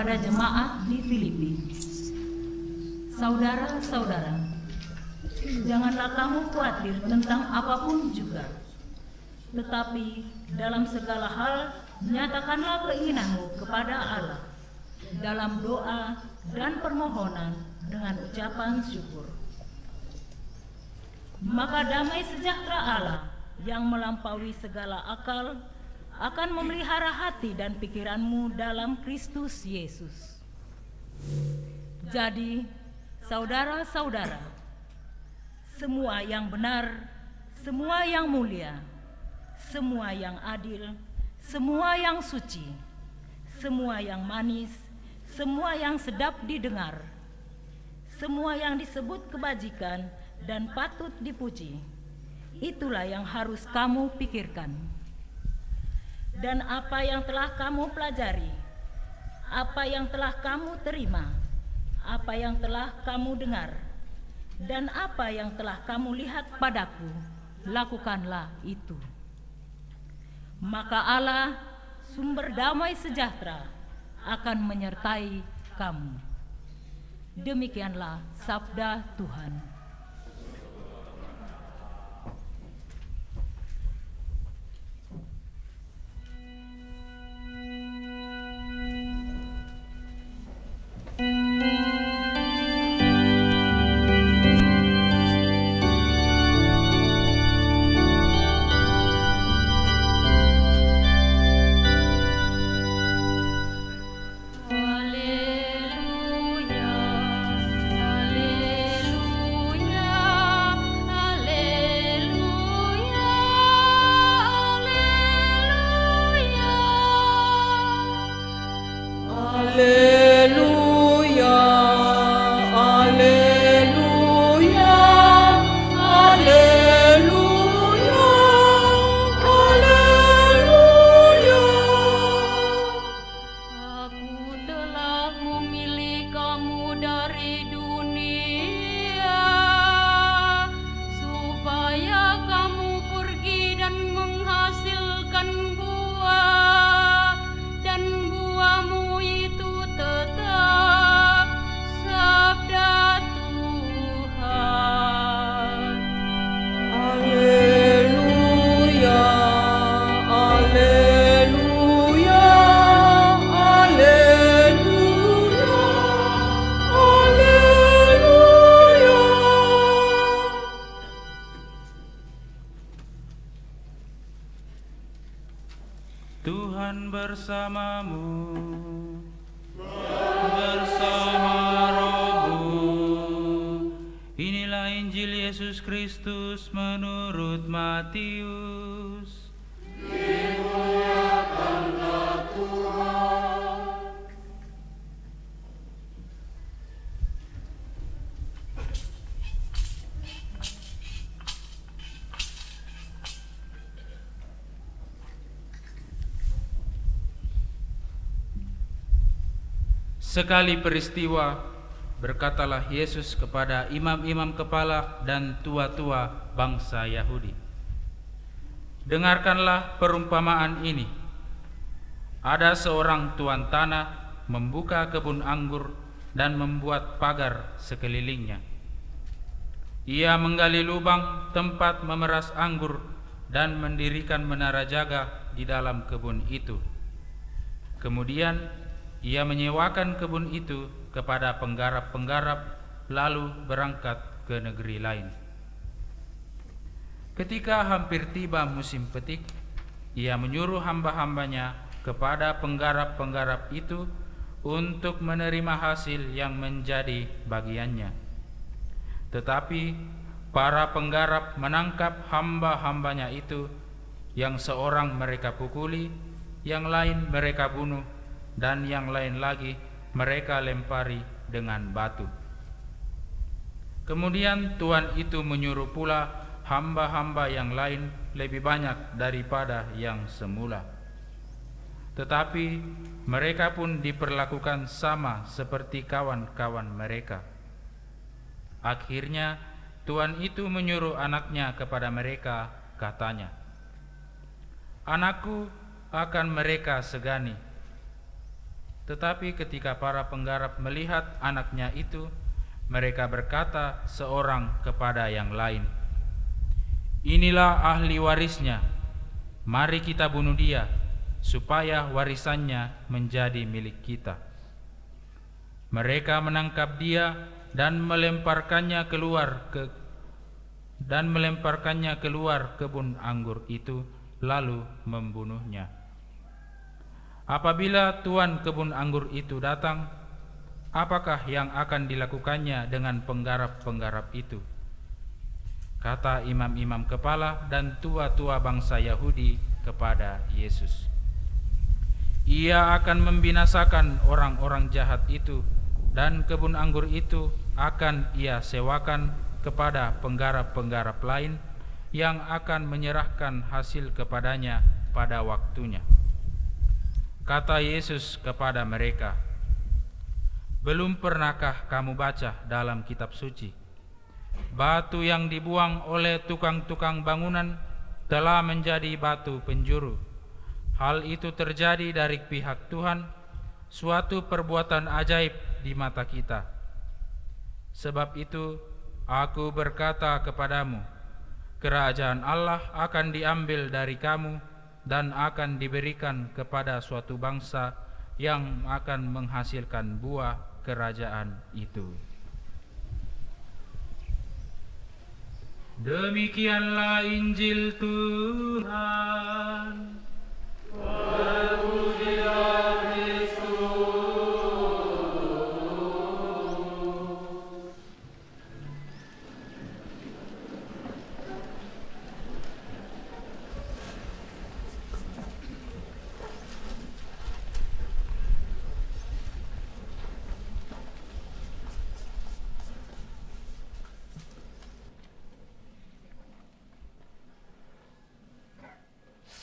kepada jemaat di Filipi. Saudara-saudara, janganlah kamu khawatir tentang apapun juga, tetapi dalam segala hal nyatakanlah keinginanmu kepada Allah dalam doa dan permohonan dengan ucapan syukur. Maka damai sejahtera Allah yang melampaui segala akal akan memelihara hati dan pikiranmu dalam Kristus Yesus. Jadi, saudara-saudara, semua yang benar, semua yang mulia, semua yang adil, semua yang suci, semua yang manis, semua yang sedap didengar, semua yang disebut kebajikan dan patut dipuji, itulah yang harus kamu pikirkan. Dan apa yang telah kamu pelajari, apa yang telah kamu terima, apa yang telah kamu dengar, dan apa yang telah kamu lihat padaku, lakukanlah itu. Maka Allah, sumber damai sejahtera, akan menyertai kamu. Demikianlah sabda Tuhan. Tuhan bersamamu, bersama rohmu. Inilah Injil Yesus Kristus menurut Matius. Dimuliakanlah Tuhan. Sekali peristiwa, berkatalah Yesus kepada imam-imam kepala dan tua-tua bangsa Yahudi, "Dengarkanlah perumpamaan ini. Ada seorang tuan tanah membuka kebun anggur dan membuat pagar sekelilingnya. Ia menggali lubang tempat memeras anggur dan mendirikan menara jaga di dalam kebun itu. Kemudian ia menyewakan kebun itu kepada penggarap-penggarap, lalu berangkat ke negeri lain. Ketika hampir tiba musim petik, ia menyuruh hamba-hambanya kepada penggarap-penggarap itu untuk menerima hasil yang menjadi bagiannya. Tetapi para penggarap menangkap hamba-hambanya itu, yang seorang mereka pukuli, yang lain mereka bunuh, dan yang lain lagi mereka lempari dengan batu. Kemudian tuan itu menyuruh pula hamba-hamba yang lain lebih banyak daripada yang semula. Tetapi mereka pun diperlakukan sama seperti kawan-kawan mereka. Akhirnya tuan itu menyuruh anaknya kepada mereka, katanya, 'Anakku akan mereka segani.' Tetapi ketika para penggarap melihat anaknya itu, mereka berkata seorang kepada yang lain, 'Inilah ahli warisnya, mari kita bunuh dia, supaya warisannya menjadi milik kita.' Mereka menangkap dia dan melemparkannya keluar kebun anggur itu, lalu membunuhnya. Apabila tuan kebun anggur itu datang, apakah yang akan dilakukannya dengan penggarap-penggarap itu?" Kata imam-imam kepala dan tua-tua bangsa Yahudi kepada Yesus, "Ia akan membinasakan orang-orang jahat itu, dan kebun anggur itu akan ia sewakan kepada penggarap-penggarap lain yang akan menyerahkan hasil kepadanya pada waktunya." Kata Yesus kepada mereka, "Belum pernahkah kamu baca dalam kitab suci, batu yang dibuang oleh tukang-tukang bangunan telah menjadi batu penjuru? Hal itu terjadi dari pihak Tuhan, suatu perbuatan ajaib di mata kita. Sebab itu aku berkata kepadamu, kerajaan Allah akan diambil dari kamu dan akan diberikan kepada suatu bangsa yang akan menghasilkan buah kerajaan itu." Demikianlah Injil Tuhan. Terpujilah Kristus.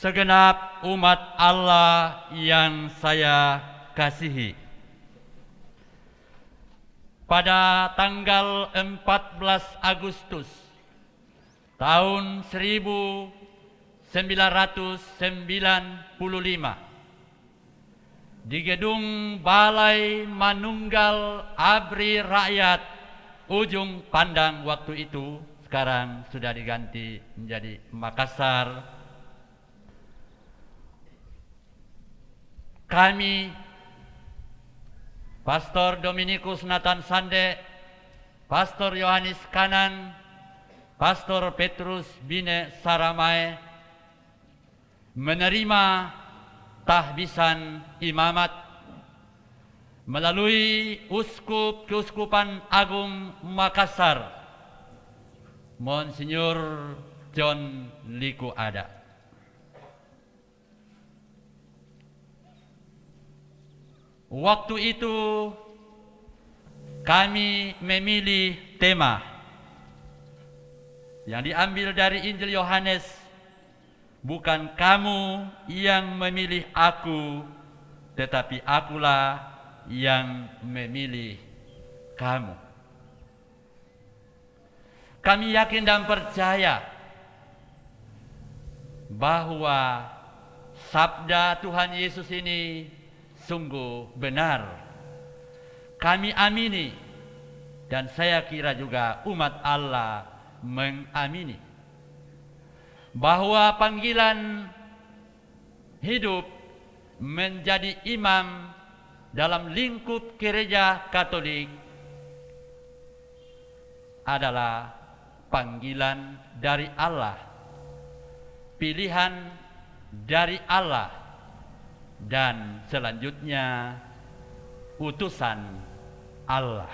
Segenap umat Allah yang saya kasihi, pada tanggal 14 Agustus tahun 1995 di gedung Balai Manunggal ABRI Rakyat Ujung Pandang, waktu itu, sekarang sudah diganti menjadi Makassar, kami, Pastor Dominikus Nathan Sande, Pastor Yohanes Kanan, Pastor Petrus Bine Saramae, menerima tahbisan imamat melalui Uskup Keuskupan Agung Makassar, Monsinyur John Liku Ada. Waktu itu kami memilih tema yang diambil dari Injil Yohanes, bukan kamu yang memilih aku, tetapi akulah yang memilih kamu. Kami yakin dan percaya bahwa sabda Tuhan Yesus ini sungguh benar. Kami amini, dan saya kira juga umat Allah mengamini, bahwa panggilan hidup menjadi imam dalam lingkup gereja Katolik adalah panggilan dari Allah, pilihan dari Allah, dan selanjutnya utusan Allah.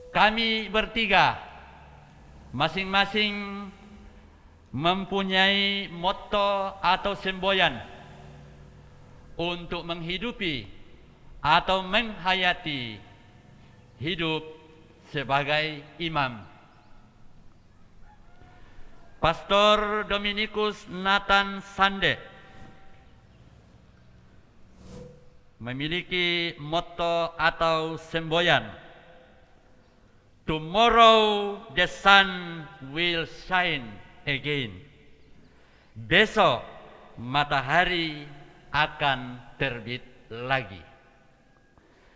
Kami bertiga masing-masing mempunyai motto atau semboyan untuk menghidupi atau menghayati hidup sebagai imam. Pastor Dominikus Nathan Sande memiliki motto atau semboyan, "Tomorrow the sun will shine again." Besok matahari akan terbit lagi.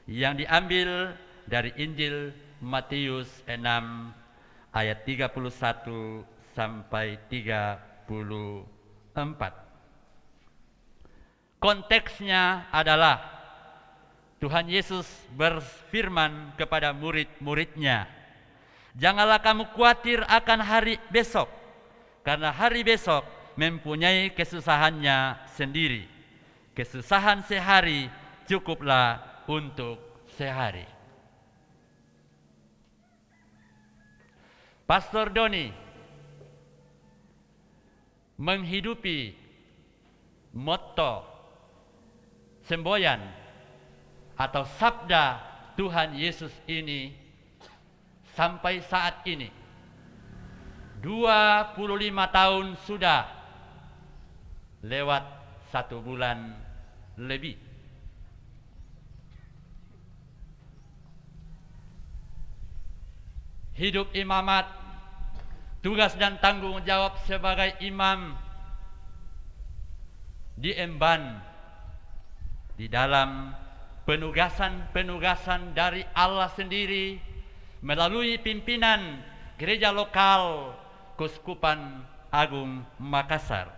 Yang diambil dari Injil Matius 6 ayat 31 sampai 34. Konteksnya adalah Tuhan Yesus berfirman kepada murid-muridnya, "Janganlah kamu khawatir akan hari besok, karena hari besok mempunyai kesusahannya sendiri. Kesusahan sehari cukuplah untuk sehari." Pastor Doni menghidupi motto, semboyan atau sabda Tuhan Yesus ini sampai saat ini. 25 tahun sudah lewat, 1 bulan lebih. Hidup imamat, tugas dan tanggung jawab sebagai imam diemban di dalam penugasan-penugasan dari Allah sendiri melalui pimpinan gereja lokal Keuskupan Agung Makassar.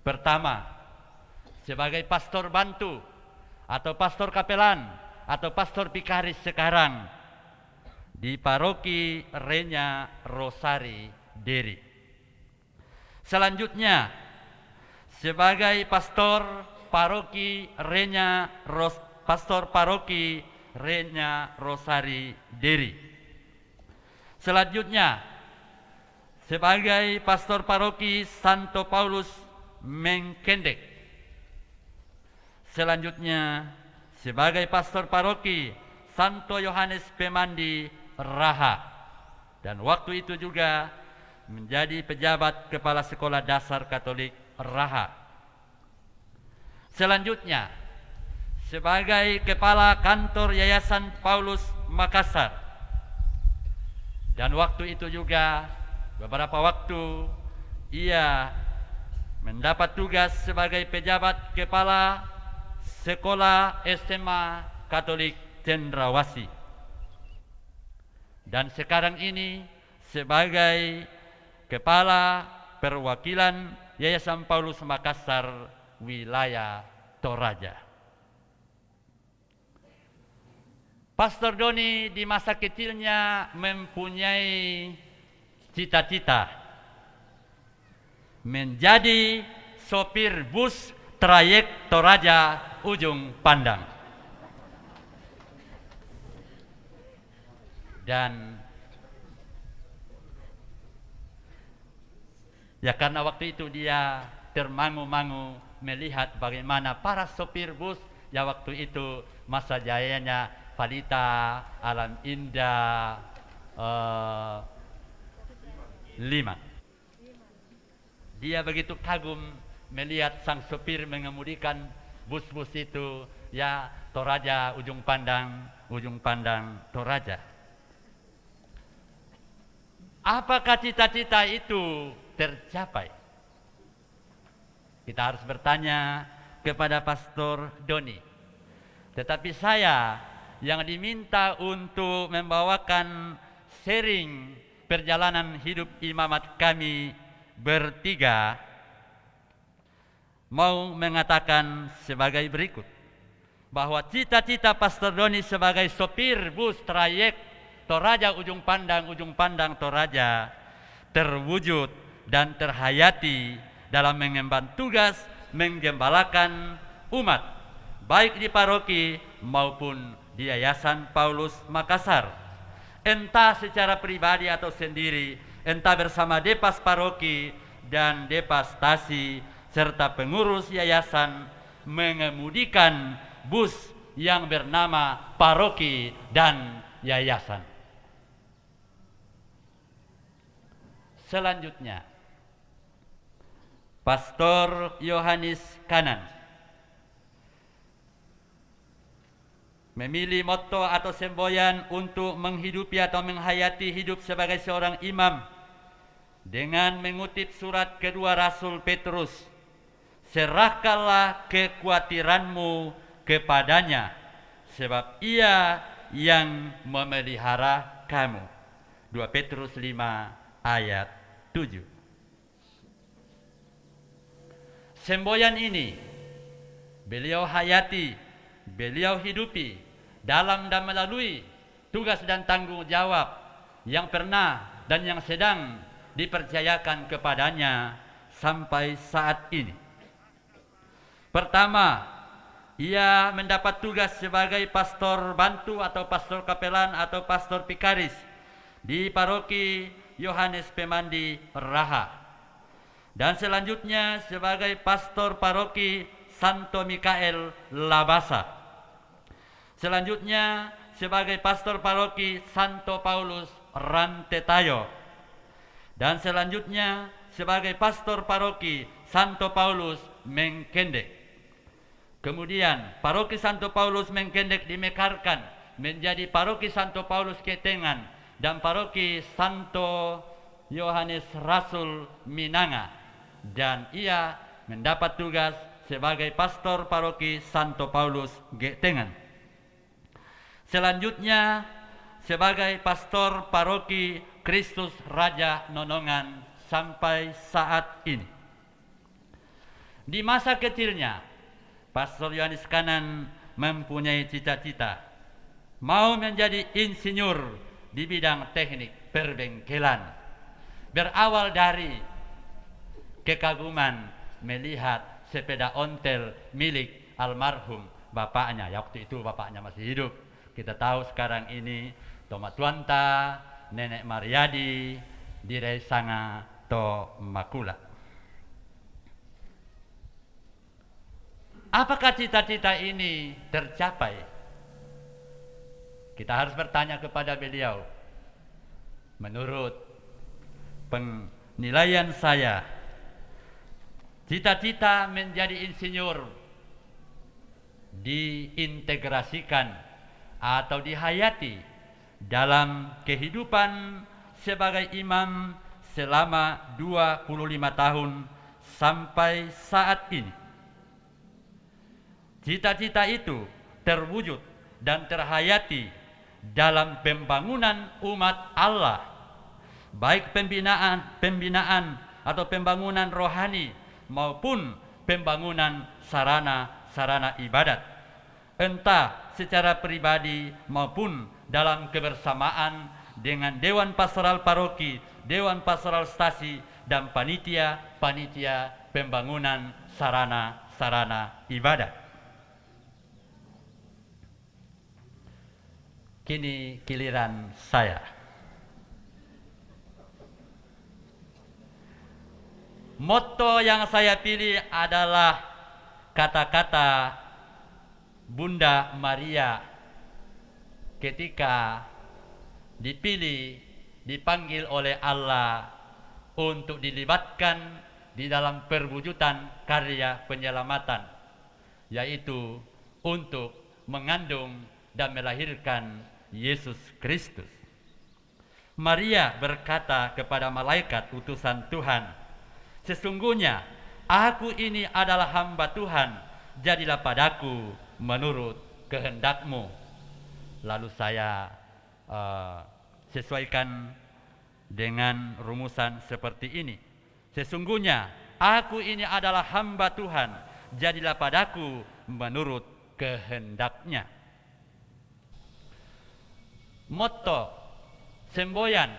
Pertama, sebagai pastor bantu atau pastor kapelan atau pastor pikaris sekarang di paroki Renya Rosari Deri. Selanjutnya sebagai pastor paroki Renya Rosari Deri. Selanjutnya sebagai pastor paroki Santo Paulus Mengkendek. Selanjutnya sebagai pastor paroki Santo Yohanes Pemandi Raha, dan waktu itu juga menjadi pejabat kepala sekolah dasar Katolik Raha. Selanjutnya sebagai kepala kantor Yayasan Paulus Makassar, dan waktu itu juga beberapa waktu ia mendapat tugas sebagai pejabat kepala sekolah SMA Katolik Cendrawasih. Dan sekarang ini sebagai kepala perwakilan Yayasan Paulus Makassar wilayah Toraja. Pastor Doni di masa kecilnya mempunyai cita-cita menjadi sopir bus trayek Toraja Ujung Pandang. Dan ya karena waktu itu dia termangu-mangu melihat bagaimana para sopir bus ya waktu itu masa jayanya Valita, Alam Indah, 5. Dia begitu kagum melihat sang sopir mengemudikan bus-bus itu ya Toraja Ujung Pandang Toraja. Apakah cita-cita itu tercapai? Kita harus bertanya kepada Pastor Doni. Tetapi saya yang diminta untuk membawakan sharing perjalanan hidup imamat kami bertiga mau mengatakan sebagai berikut, bahwa cita-cita Pastor Doni sebagai sopir bus trayek Toraja Ujung Pandang Toraja terwujud dan terhayati dalam mengemban tugas menggembalakan umat baik di paroki maupun di Yayasan Paulus Makassar, entah secara pribadi atau sendiri, entah bersama Depas Paroki dan Depas Stasi serta pengurus yayasan mengemudikan bus yang bernama paroki dan yayasan. Selanjutnya, Pastor Yohanes Kanan memilih motto atau semboyan untuk menghidupi atau menghayati hidup sebagai seorang imam dengan mengutip surat kedua Rasul Petrus, serahkanlah kekhawatiranmu kepadanya, sebab ia yang memelihara kamu. 2 Petrus 5 ayat 7. Semboyan ini beliau hayati, beliau hidupi dalam dan melalui tugas dan tanggung jawab yang pernah dan yang sedang dipercayakan kepadanya sampai saat ini. Pertama, ia mendapat tugas sebagai pastor bantu atau pastor kapelan atau pastor pikaris di paroki Yohanes Pemandi Raha. Dan selanjutnya sebagai pastor paroki Santo Mikael Labasa. Selanjutnya sebagai pastor paroki Santo Paulus Rantetayo. Dan selanjutnya sebagai pastor paroki Santo Paulus Mengkendek. Kemudian paroki Santo Paulus Mengkendek dimekarkan menjadi paroki Santo Paulus Ketengan dan paroki Santo Yohanes Rasul Minanga, dan ia mendapat tugas sebagai pastor paroki Santo Paulus Ketengan. Selanjutnya sebagai pastor paroki Kristus Raja Nonongan sampai saat ini. Di masa kecilnya Pastor Yohanes Kanan mempunyai cita-cita mau menjadi insinyur di bidang teknik perbengkelan. Berawal dari kekaguman melihat sepeda ontel milik almarhum bapaknya. Ya, waktu itu bapaknya masih hidup. Kita tahu sekarang ini Toma Tuanta, Nenek Mariadi, Direi Sanga To Makula. Apakah cita-cita ini tercapai? Kita harus bertanya kepada beliau. Menurut penilaian saya, cita-cita menjadi insinyur diintegrasikan atau dihayati dalam kehidupan sebagai imam selama 25 tahun sampai saat ini. Cita-cita itu terwujud dan terhayati dalam pembangunan umat Allah, baik pembinaan atau pembangunan rohani maupun pembangunan sarana ibadat, entah secara pribadi maupun dalam kebersamaan dengan Dewan Pastoral Paroki Dewan Pastoral Stasi, dan panitia pembangunan sarana ibadah. Kini giliran saya. Motto yang saya pilih adalah kata-kata Bunda Maria ketika dipanggil oleh Allah untuk dilibatkan di dalam perwujudan karya penyelamatan, yaitu untuk mengandung dan melahirkan Yesus Kristus. Maria berkata kepada malaikat utusan Tuhan, "Sesungguhnya aku ini adalah hamba Tuhan, jadilah padaku menurut kehendak-Mu." Lalu saya sesuaikan dengan rumusan seperti ini. Sesungguhnya aku ini adalah hamba Tuhan, jadilah padaku menurut kehendak-Nya. Motto semboyan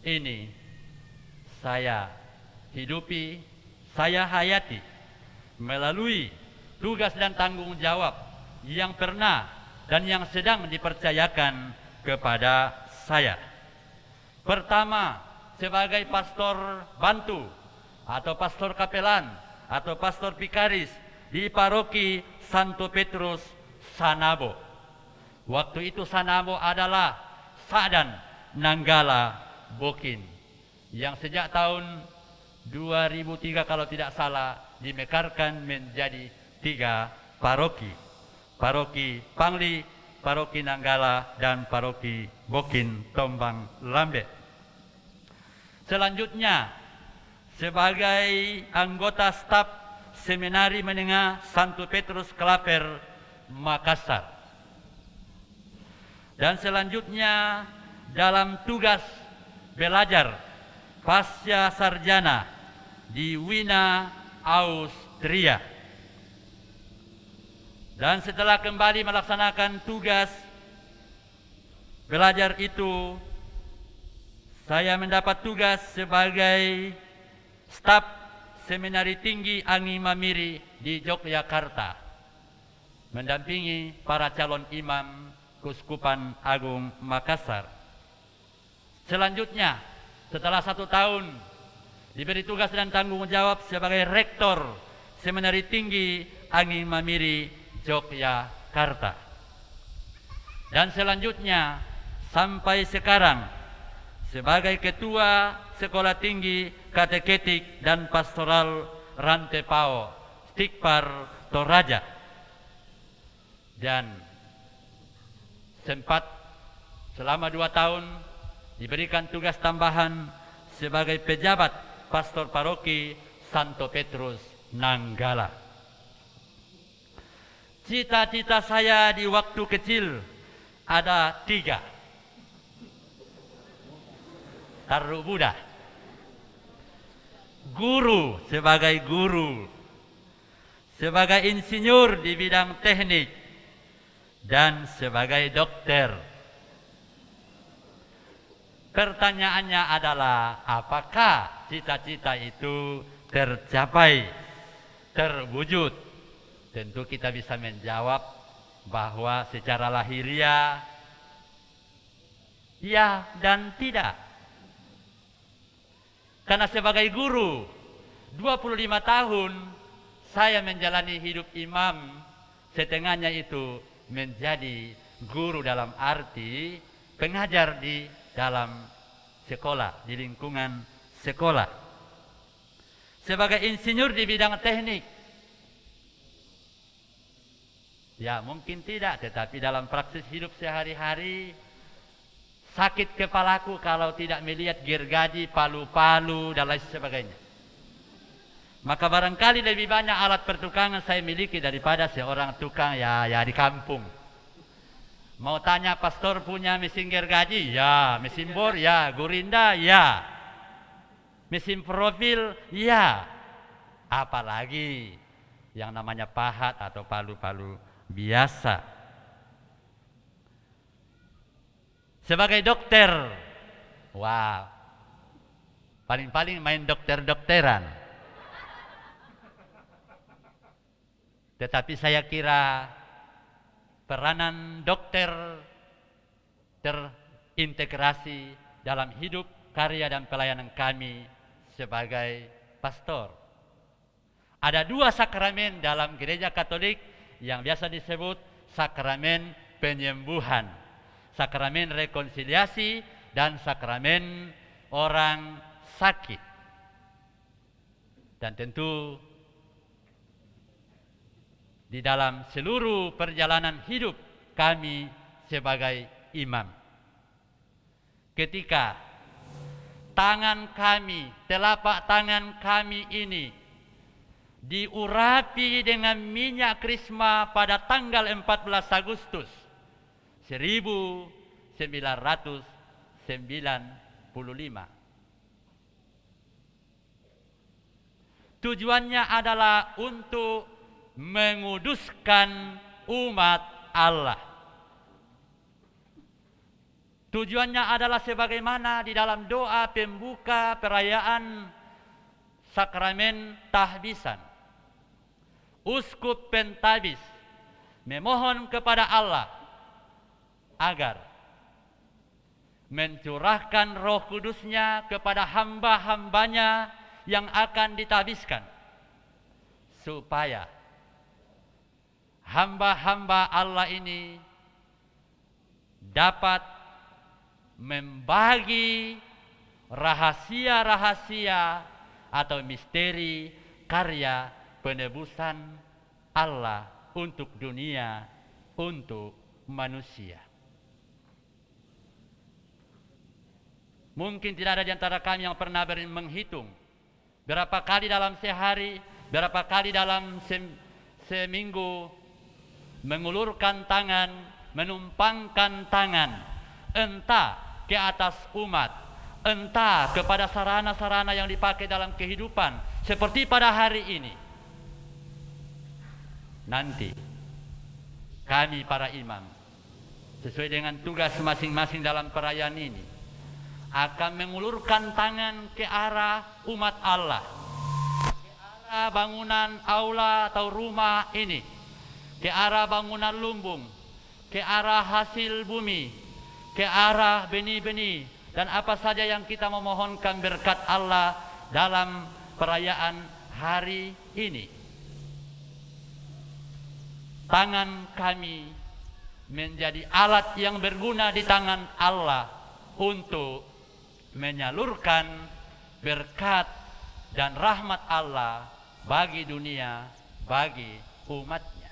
ini saya hidupi, saya hayati melalui tugas dan tanggung jawab yang pernah dan yang sedang dipercayakan kepada saya. Pertama, sebagai pastor bantu atau pastor kapelan atau pastor vikaris di paroki Santo Petrus Sanabo. Waktu itu Sanabo adalah Sadan Nanggala Bokin yang sejak tahun 2003 kalau tidak salah dimekarkan menjadi 3 paroki. Paroki Pangli, Paroki Nanggala, dan Paroki Bokin Tombang Lambe. Selanjutnya, sebagai anggota staf Seminari Menengah Santo Petrus Klaper, Makassar. Dan selanjutnya dalam tugas belajar pasca sarjana di Wina, Austria. Dan setelah kembali melaksanakan tugas belajar itu, saya mendapat tugas sebagai staf Seminari Tinggi Anggi Mamiri di Yogyakarta, mendampingi para calon imam Keuskupan Agung Makassar. Selanjutnya, setelah 1 tahun diberi tugas dan tanggung jawab sebagai rektor Seminari Tinggi Anggi Mamiri Yogyakarta. Dan selanjutnya sampai sekarang sebagai ketua Sekolah Tinggi Kateketik dan Pastoral Rantepao Stikpar Toraja, dan sempat selama 2 tahun diberikan tugas tambahan sebagai pejabat pastor paroki Santo Petrus Nanggala. Cita-cita saya di waktu kecil ada 3. Taruh Buddha. Guru, sebagai insinyur di bidang teknik, dan sebagai dokter. Pertanyaannya adalah, apakah cita-cita itu tercapai, terwujud? Tentu kita bisa menjawab bahwa secara lahiriah ya dan tidak. Karena sebagai guru 25 tahun saya menjalani hidup imam, setengahnya itu menjadi guru dalam arti pengajar di dalam sekolah, di lingkungan sekolah. Sebagai insinyur di bidang teknik, ya mungkin tidak, tetapi dalam praksis hidup sehari-hari sakit kepalaku kalau tidak melihat gergaji, palu-palu, dan lain sebagainya. Maka barangkali lebih banyak alat pertukangan saya miliki daripada seorang tukang ya di kampung. Mau tanya, pastor punya mesin gergaji? Ya. Mesin bor? Ya. Gurinda? Ya. Mesin profil? Ya. Apalagi yang namanya pahat atau palu-palu biasa. Sebagai dokter, Wow. Paling-paling main dokter-dokteran. Tetapi saya kira peranan dokter terintegrasi dalam hidup, karya dan pelayanan kami sebagai pastor. Ada 2 sakramen dalam gereja Katolik yang biasa disebut sakramen penyembuhan, sakramen rekonsiliasi, dan sakramen orang sakit. Dan tentu di dalam seluruh perjalanan hidup kami sebagai imam, ketika tangan kami, telapak tangan kami ini diurapi dengan minyak krisma pada tanggal 14 Agustus 1995. Tujuannya adalah untuk menguduskan umat Allah. Tujuannya adalah sebagaimana di dalam doa pembuka perayaan sakramen tahbisan. Uskup Pentabis memohon kepada Allah agar mencurahkan Roh Kudus-Nya kepada hamba-hambanya yang akan ditahbiskan, supaya hamba-hamba Allah ini dapat membagi rahasia-rahasia atau misteri karya penebusan Allah untuk dunia, untuk manusia. Mungkin tidak ada di antara kami yang pernah menghitung berapa kali dalam sehari, berapa kali dalam seminggu mengulurkan tangan, menumpangkan tangan, entah ke atas umat, entah kepada sarana-sarana yang dipakai dalam kehidupan, seperti pada hari ini. Nanti kami para imam, sesuai dengan tugas masing-masing dalam perayaan ini, akan mengulurkan tangan ke arah umat Allah, ke arah bangunan aula atau rumah ini, ke arah bangunan lumbung, ke arah hasil bumi, ke arah benih-benih, dan apa saja yang kita memohonkan berkat Allah dalam perayaan hari ini. Tangan kami menjadi alat yang berguna di tangan Allah untuk menyalurkan berkat dan rahmat Allah bagi dunia, bagi umatnya.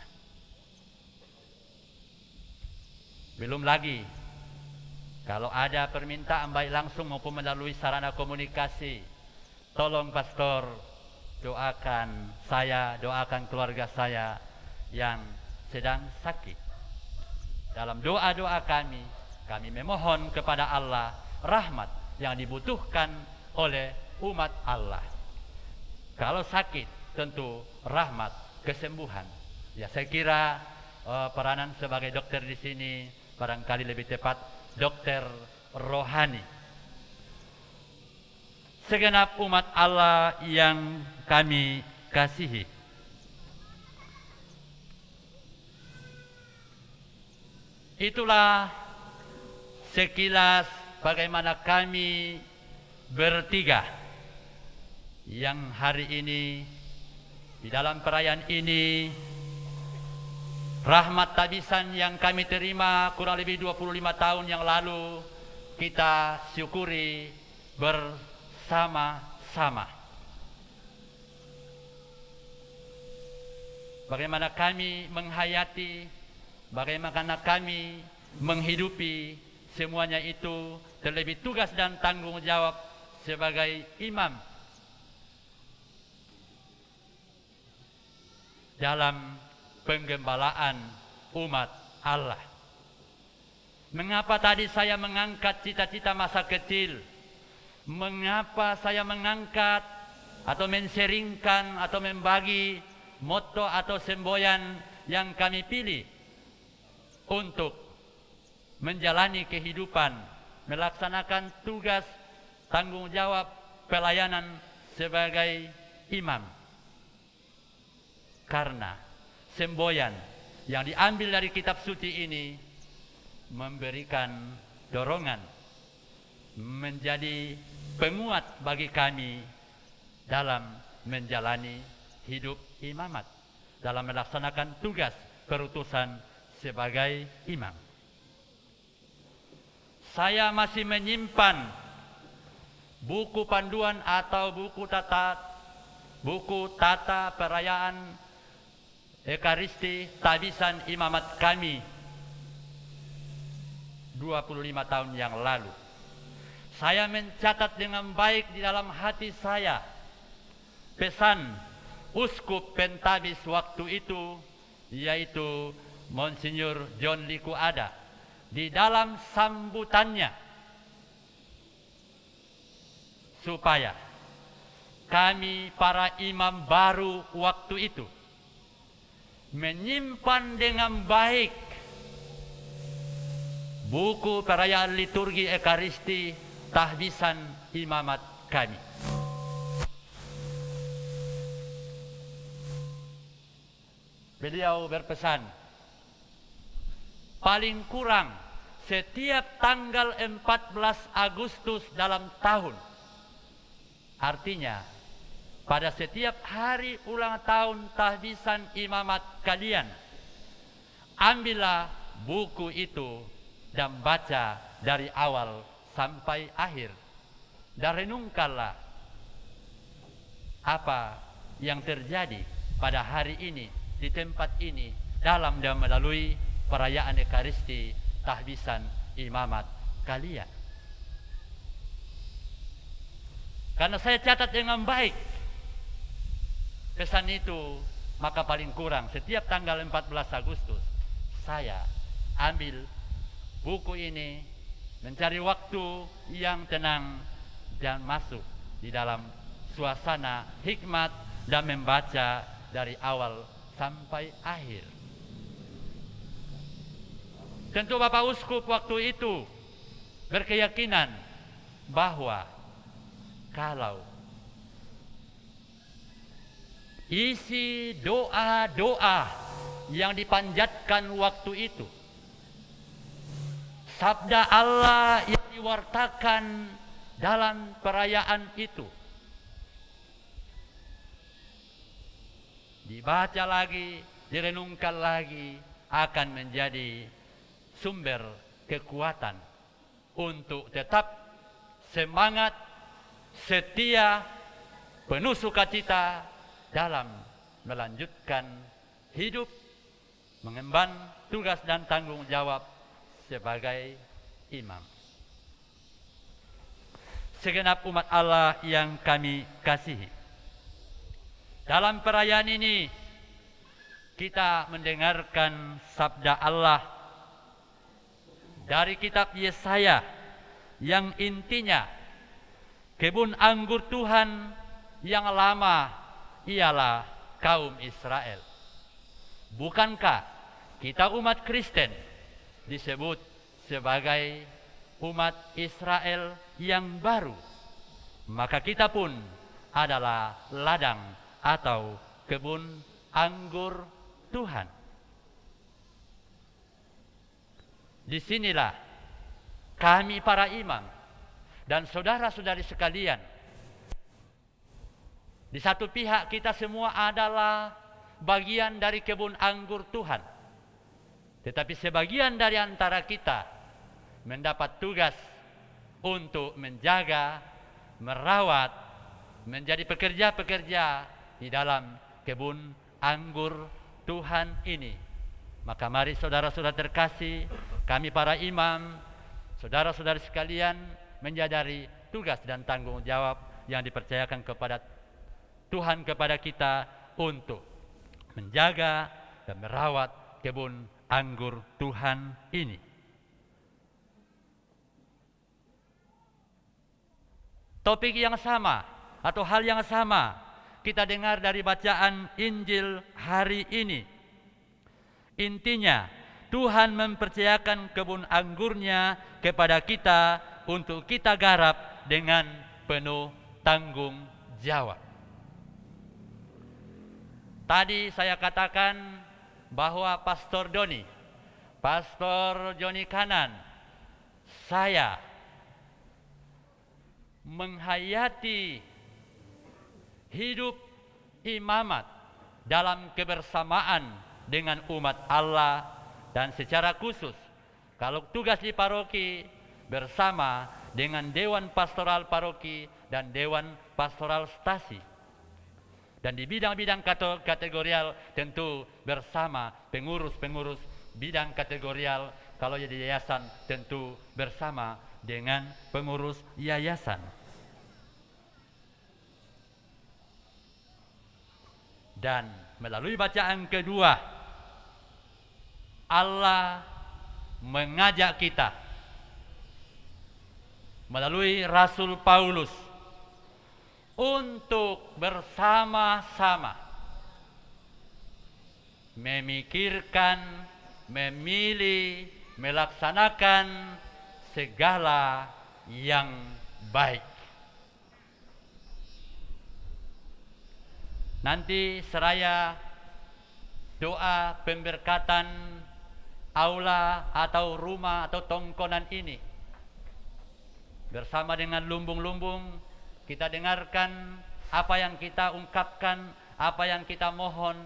Belum lagi kalau ada permintaan baik langsung maupun melalui sarana komunikasi, tolong pastor doakan saya, doakan keluarga saya yang sedang sakit. Dalam doa-doa kami memohon kepada Allah rahmat yang dibutuhkan oleh umat Allah. Kalau sakit tentu rahmat, kesembuhan. Ya, saya kira peranan sebagai dokter di sini barangkali lebih tepat dokter rohani. Segenap umat Allah yang kami kasihi, itulah sekilas bagaimana kami bertiga yang hari ini di dalam perayaan ini, rahmat tahbisan yang kami terima kurang lebih 25 tahun yang lalu, kita syukuri bersama-sama. Bagaimana kami menghayati, bagaimana kami menghidupi semuanya itu, terlebih tugas dan tanggung jawab sebagai imam dalam penggembalaan umat Allah. Mengapa tadi saya mengangkat cita-cita masa kecil? Mengapa saya mengangkat atau menseringkan atau membagi moto atau semboyan yang kami pilih untuk menjalani kehidupan melaksanakan tugas tanggung jawab pelayanan sebagai imam. Karena semboyan yang diambil dari kitab suci ini memberikan dorongan, menjadi penguat bagi kami dalam menjalani hidup imamat, dalam melaksanakan tugas perutusan sebagai imam. Saya masih menyimpan buku panduan atau buku tata perayaan Ekaristi tahbisan imamat kami 25 tahun yang lalu. Saya mencatat dengan baik di dalam hati saya pesan Uskup Pentabis waktu itu, yaitu Monsinyur John Liku Ada, di dalam sambutannya, supaya kami para imam baru waktu itu menyimpan dengan baik buku perayaan liturgi Ekaristi tahbisan imamat kami. Beliau berpesan, paling kurang setiap tanggal 14 Agustus dalam tahun, artinya pada setiap hari ulang tahun tahbisan imamat kalian, ambillah buku itu dan baca dari awal sampai akhir, dan renungkanlah apa yang terjadi pada hari ini di tempat ini dalam dan melalui perayaan Ekaristi tahbisan imamat kalian. Karena saya catat dengan baik pesan itu, maka paling kurang setiap tanggal 14 Agustus saya ambil buku ini, mencari waktu yang tenang dan masuk di dalam suasana hikmat dan membaca dari awal sampai akhir. Tentu Bapak Uskup waktu itu berkeyakinan bahwa kalau isi doa-doa yang dipanjatkan waktu itu, sabda Allah yang diwartakan dalam perayaan itu, dibaca lagi, direnungkan lagi, akan menjadi sumber kekuatan untuk tetap semangat, setia, penuh sukacita dalam melanjutkan hidup, mengemban tugas dan tanggung jawab sebagai imam. Segenap umat Allah yang kami kasihi, dalam perayaan ini kita mendengarkan sabda Allah dari kitab Yesaya yang intinya kebun anggur Tuhan yang lama ialah kaum Israel. Bukankah kita umat Kristen disebut sebagai umat Israel yang baru? Maka kita pun adalah ladang atau kebun anggur Tuhan. Disinilah kami para imam dan saudara-saudari sekalian, di satu pihak kita semua adalah bagian dari kebun anggur Tuhan, tetapi sebagian dari antara kita mendapat tugas untuk menjaga, merawat, menjadi pekerja-pekerja di dalam kebun anggur Tuhan ini. Maka mari saudara-saudara terkasih, kami para imam, saudara-saudari sekalian, menyadari tugas dan tanggung jawab yang dipercayakan kepada Tuhan kepada kita untuk menjaga dan merawat kebun anggur Tuhan ini. Topik yang sama atau hal yang sama kita dengar dari bacaan Injil hari ini. Intinya, Tuhan mempercayakan kebun anggurnya kepada kita untuk kita garap dengan penuh tanggung jawab. Tadi saya katakan bahwa Pastor Joni Kanan, saya menghayati hidup imamat dalam kebersamaan dengan umat Allah, dan secara khusus kalau tugas di paroki bersama dengan Dewan Pastoral Paroki dan Dewan Pastoral Stasi. Dan di bidang-bidang kategorial tentu bersama pengurus-pengurus bidang kategorial, kalau di yayasan tentu bersama dengan pengurus yayasan. Dan melalui bacaan kedua, Allah mengajak kita melalui Rasul Paulus untuk bersama-sama memikirkan, memilih, melaksanakan segala yang baik. Nanti seraya doa pemberkatan aula atau rumah atau tongkonan ini, bersama dengan lumbung-lumbung, kita dengarkan apa yang kita ungkapkan, apa yang kita mohon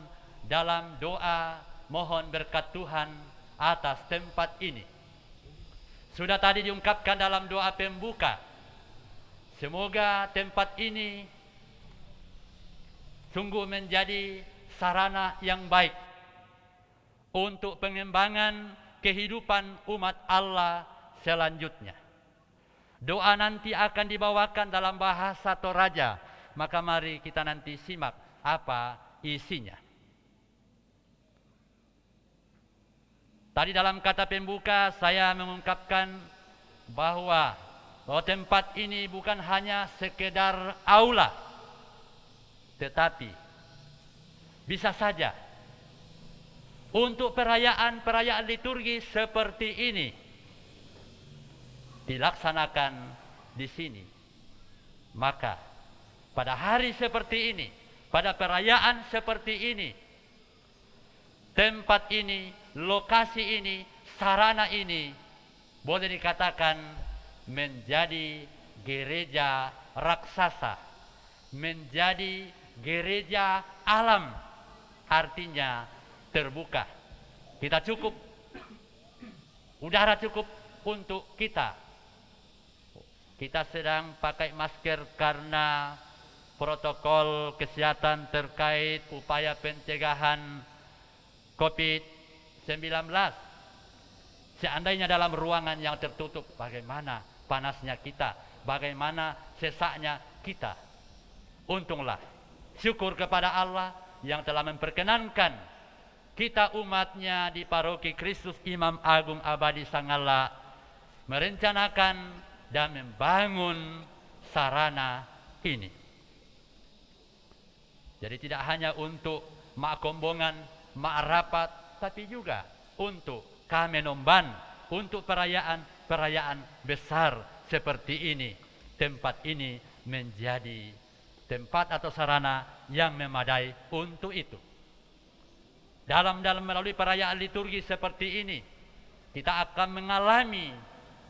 dalam doa, mohon berkat Tuhan atas tempat ini. Sudah tadi diungkapkan dalam doa pembuka, semoga tempat ini sungguh menjadi sarana yang baik untuk pengembangan kehidupan umat Allah selanjutnya. Doa nanti akan dibawakan dalam bahasa Toraja, maka mari kita nanti simak apa isinya. Tadi dalam kata pembuka saya mengungkapkan bahwa tempat ini bukan hanya sekedar aula, tetapi bisa saja untuk perayaan liturgi seperti ini dilaksanakan di sini. Maka pada hari seperti ini, pada perayaan seperti ini, tempat ini, lokasi ini, sarana ini boleh dikatakan menjadi gereja raksasa, menjadi gereja alam, artinya terbuka. Kita cukup, udara cukup untuk kita. Kita sedang pakai masker karena protokol kesehatan terkait upaya pencegahan COVID-19. Seandainya dalam ruangan yang tertutup, bagaimana panasnya kita, bagaimana sesaknya kita. Untunglah, syukur kepada Allah yang telah memperkenankan kita umatnya di Paroki Kristus Imam Agung Abadi Sangala merencanakan dan membangun sarana ini. Jadi tidak hanya untuk mak kombongan, mak rapat, tapi juga untuk Kamenomban, untuk perayaan besar seperti ini. Tempat ini menjadi tempat atau sarana yang memadai untuk itu. Dalam melalui perayaan liturgi seperti ini, kita akan mengalami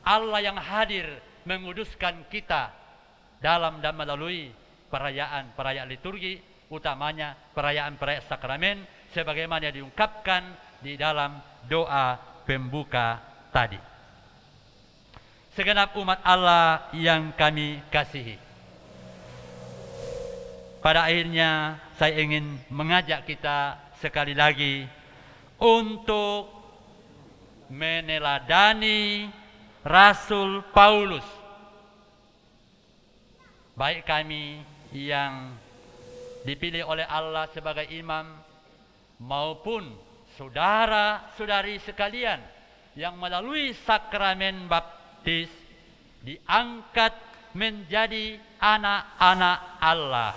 Allah yang hadir menguduskan kita dalam dan melalui perayaan liturgi, utamanya perayaan sakramen, sebagaimana diungkapkan di dalam doa pembuka tadi. Segenap umat Allah yang kami kasihi, pada akhirnya saya ingin mengajak kita sekali lagi untuk meneladani Rasul Paulus, baik kami yang dipilih oleh Allah sebagai imam maupun saudara-saudari sekalian yang melalui sakramen baptis diangkat menjadi anak-anak Allah.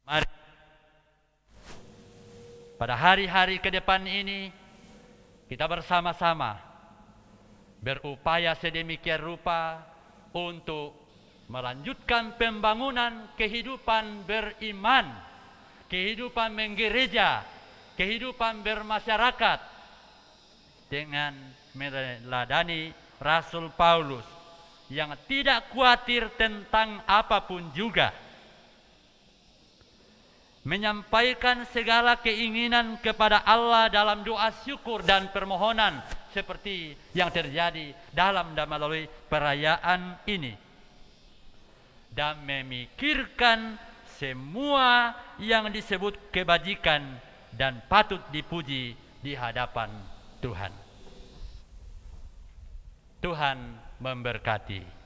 Mari pada hari-hari ke depan ini kita bersama-sama berupaya sedemikian rupa untuk melanjutkan pembangunan kehidupan beriman, kehidupan menggereja, kehidupan bermasyarakat dengan meneladani Rasul Paulus yang tidak khawatir tentang apapun juga, menyampaikan segala keinginan kepada Allah dalam doa syukur dan permohonan seperti yang terjadi dalam dan melalui perayaan ini, dan memikirkan semua yang disebut kebajikan dan patut dipuji di hadapan Tuhan. Tuhan memberkati.